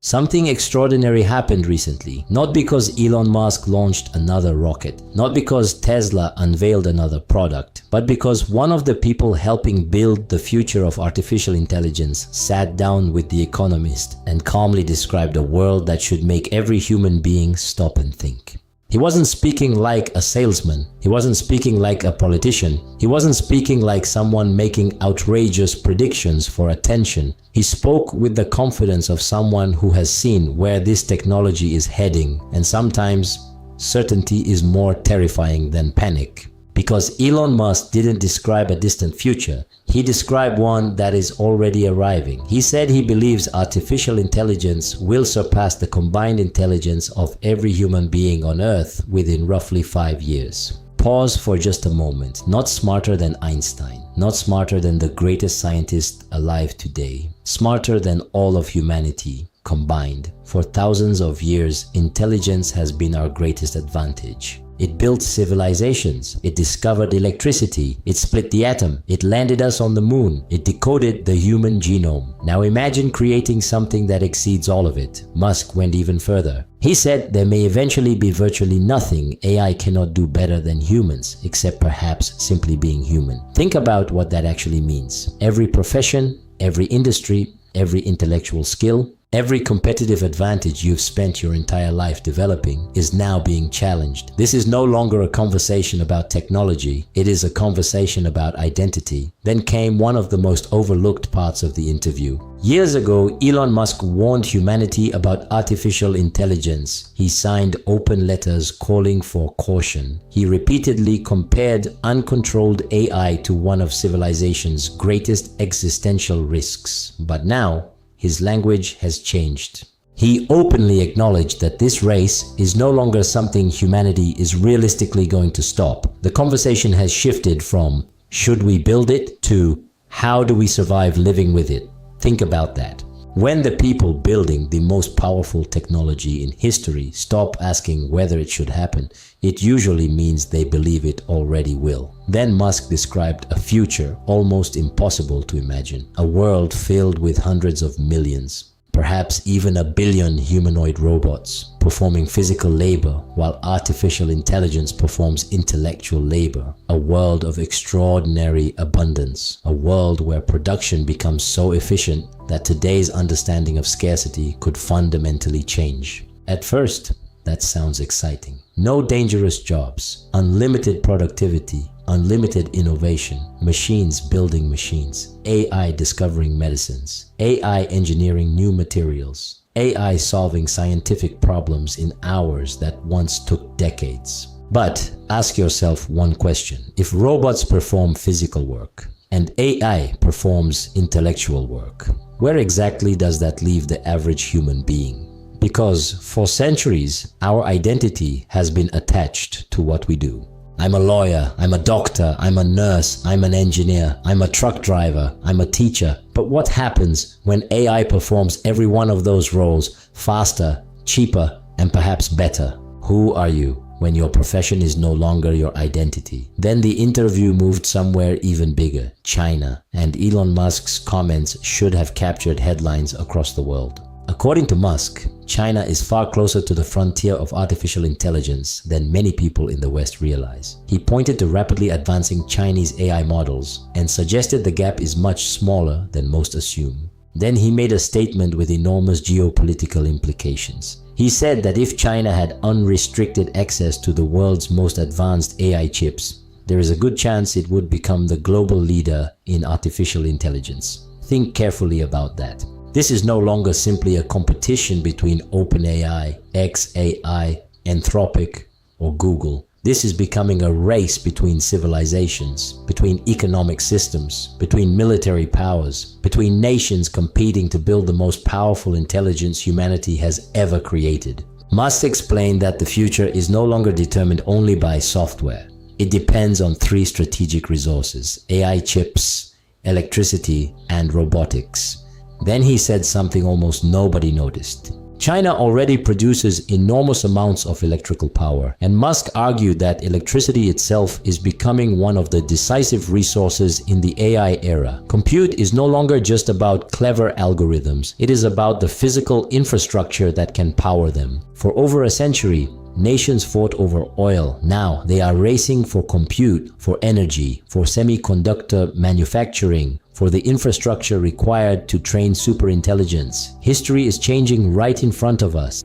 Something extraordinary happened recently, not because Elon Musk launched another rocket, not because Tesla unveiled another product, but because one of the people helping build the future of artificial intelligence sat down with The Economist and calmly described a world that should make every human being stop and think. He wasn't speaking like a salesman. He wasn't speaking like a politician. He wasn't speaking like someone making outrageous predictions for attention. He spoke with the confidence of someone who has seen where this technology is heading, and sometimes certainty is more terrifying than panic. Because Elon Musk didn't describe a distant future, he described one that is already arriving. He said he believes artificial intelligence will surpass the combined intelligence of every human being on Earth within roughly 5 years. Pause for just a moment. Not smarter than Einstein, not smarter than the greatest scientist alive today, smarter than all of humanity combined. For thousands of years, intelligence has been our greatest advantage. It built civilizations, it discovered electricity, it split the atom, it landed us on the moon, it decoded the human genome. Now imagine creating something that exceeds all of it. Musk went even further. He said there may eventually be virtually nothing AI cannot do better than humans, except perhaps simply being human. Think about what that actually means. Every profession, every industry, every intellectual skill, every competitive advantage you've spent your entire life developing is now being challenged. This is no longer a conversation about technology, it is a conversation about identity. Then came one of the most overlooked parts of the interview. Years ago, Elon Musk warned humanity about artificial intelligence. He signed open letters calling for caution. He repeatedly compared uncontrolled AI to one of civilization's greatest existential risks. But now, his language has changed. He openly acknowledged that this race is no longer something humanity is realistically going to stop. The conversation has shifted from "should we build it?" to "how do we survive living with it?" Think about that. When the people building the most powerful technology in history stop asking whether it should happen, it usually means they believe it already will. Then Musk described a future almost impossible to imagine, a world filled with hundreds of millions, perhaps even a billion humanoid robots, performing physical labor while artificial intelligence performs intellectual labor. A world of extraordinary abundance, a world where production becomes so efficient that today's understanding of scarcity could fundamentally change. At first, that sounds exciting. No dangerous jobs, unlimited productivity, unlimited innovation, machines building machines, AI discovering medicines, AI engineering new materials, AI solving scientific problems in hours that once took decades. But ask yourself one question. If robots perform physical work and AI performs intellectual work, where exactly does that leave the average human being? Because for centuries, our identity has been attached to what we do. I'm a lawyer, I'm a doctor, I'm a nurse, I'm an engineer, I'm a truck driver, I'm a teacher. But what happens when AI performs every one of those roles faster, cheaper, and perhaps better? Who are you when your profession is no longer your identity? Then the interview moved somewhere even bigger, China, and Elon Musk's comments should have captured headlines across the world. According to Musk, China is far closer to the frontier of artificial intelligence than many people in the West realize. He pointed to rapidly advancing Chinese AI models and suggested the gap is much smaller than most assume. Then he made a statement with enormous geopolitical implications. He said that if China had unrestricted access to the world's most advanced AI chips, there is a good chance it would become the global leader in artificial intelligence. Think carefully about that. This is no longer simply a competition between OpenAI, xAI, Anthropic, or Google. This is becoming a race between civilizations, between economic systems, between military powers, between nations competing to build the most powerful intelligence humanity has ever created. Musk explained that the future is no longer determined only by software. It depends on three strategic resources: AI chips, electricity, and robotics. Then he said something almost nobody noticed. China already produces enormous amounts of electrical power, and Musk argued that electricity itself is becoming one of the decisive resources in the AI era. Compute is no longer just about clever algorithms, it is about the physical infrastructure that can power them. For over a century, nations fought over oil. Now they are racing for compute, for energy, for semiconductor manufacturing, for the infrastructure required to train superintelligence. History is changing right in front of us.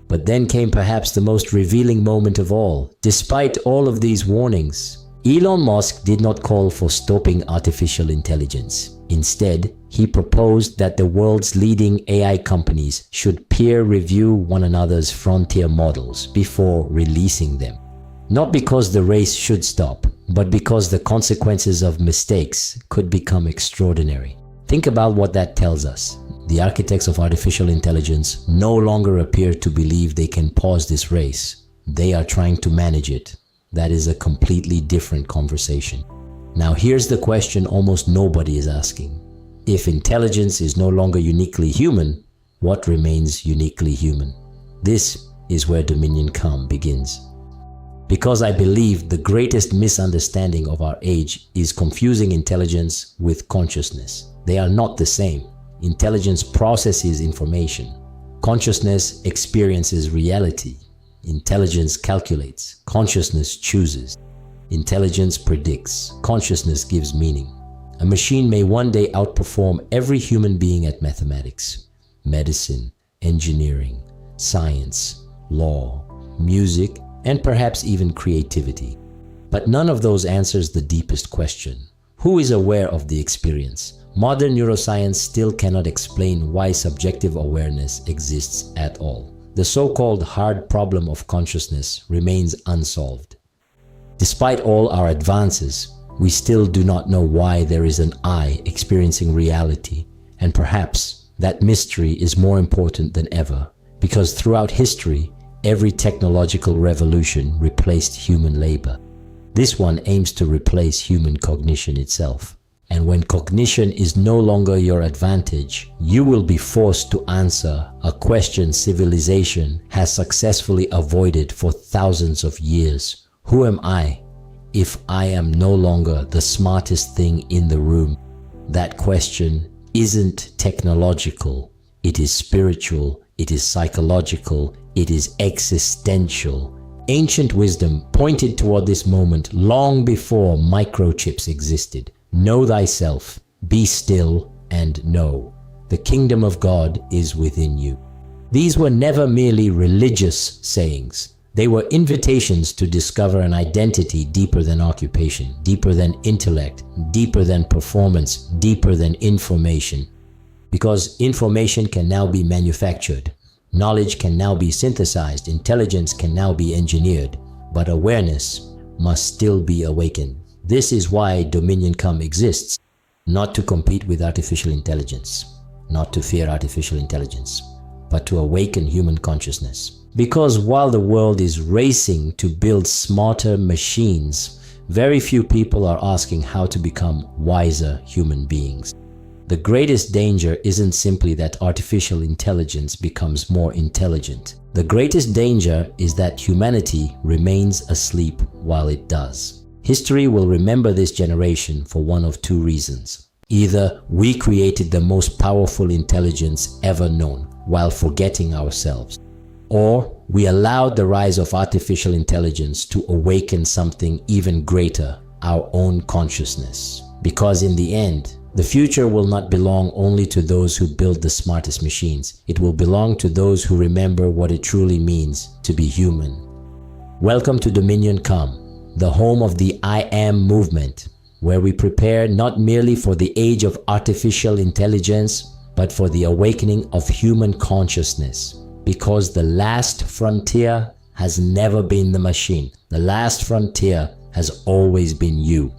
But then came perhaps the most revealing moment of all. Despite all of these warnings, Elon Musk did not call for stopping artificial intelligence. Instead, he proposed that the world's leading AI companies should peer review one another's frontier models before releasing them. Not because the race should stop, but because the consequences of mistakes could become extraordinary. Think about what that tells us. The architects of artificial intelligence no longer appear to believe they can pause this race. They are trying to manage it. That is a completely different conversation. Now here's the question almost nobody is asking. If intelligence is no longer uniquely human, what remains uniquely human? This is where Dominion Come begins. Because I believe the greatest misunderstanding of our age is confusing intelligence with consciousness. They are not the same. Intelligence processes information. Consciousness experiences reality. Intelligence calculates. Consciousness chooses. Intelligence predicts. Consciousness gives meaning. A machine may one day outperform every human being at mathematics, medicine, engineering, science, law, music, and perhaps even creativity. But none of those answers the deepest question. Who is aware of the experience? Modern neuroscience still cannot explain why subjective awareness exists at all. The so-called hard problem of consciousness remains unsolved. Despite all our advances, we still do not know why there is an I experiencing reality, and perhaps that mystery is more important than ever, because throughout history, every technological revolution replaced human labor. This one aims to replace human cognition itself. And when cognition is no longer your advantage, you will be forced to answer a question civilization has successfully avoided for thousands of years. Who am I if I am no longer the smartest thing in the room? That question isn't technological. It is spiritual. It is psychological. It is existential. Ancient wisdom pointed toward this moment long before microchips existed. Know thyself, be still, and know. The kingdom of God is within you. These were never merely religious sayings. They were invitations to discover an identity deeper than occupation, deeper than intellect, deeper than performance, deeper than information. Because information can now be manufactured. Knowledge can now be synthesized. Intelligence can now be engineered. But awareness must still be awakened. This is why Dominion Come exists, not to compete with artificial intelligence, not to fear artificial intelligence, but to awaken human consciousness. Because while the world is racing to build smarter machines, very few people are asking how to become wiser human beings. The greatest danger isn't simply that artificial intelligence becomes more intelligent. The greatest danger is that humanity remains asleep while it does. History will remember this generation for one of two reasons. Either we created the most powerful intelligence ever known while forgetting ourselves, or we allowed the rise of artificial intelligence to awaken something even greater, our own consciousness. Because in the end, the future will not belong only to those who build the smartest machines. It will belong to those who remember what it truly means to be human. Welcome to Dominion Come, the home of the I Am movement, where we prepare not merely for the age of artificial intelligence, but for the awakening of human consciousness. Because the last frontier has never been the machine. The last frontier has always been you.